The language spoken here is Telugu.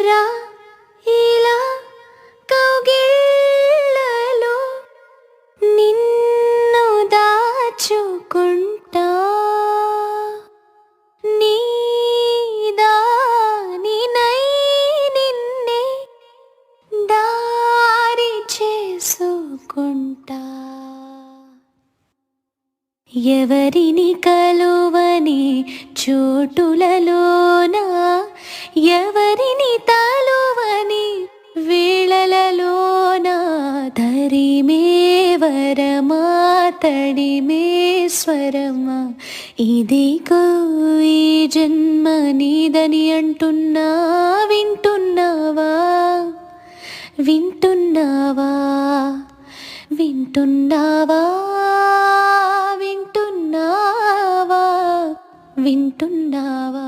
రా ఇలా కౌగిళ్ళలో నిన్ను దాచుకుంటా నీదానినై నిన్నే దారి చేసుకుంటా ఎవరిని కలువని చోటులలోన ఎవరిని తలువని వేళలలోన తరిమే వరమా తడిమే స్వరమా ఇదిగో ఈ జన్మ నీదని అంటున్నా వింటున్నావా వింటున్నావా వింటున్నావా వింటున్నావా వింటున్నావా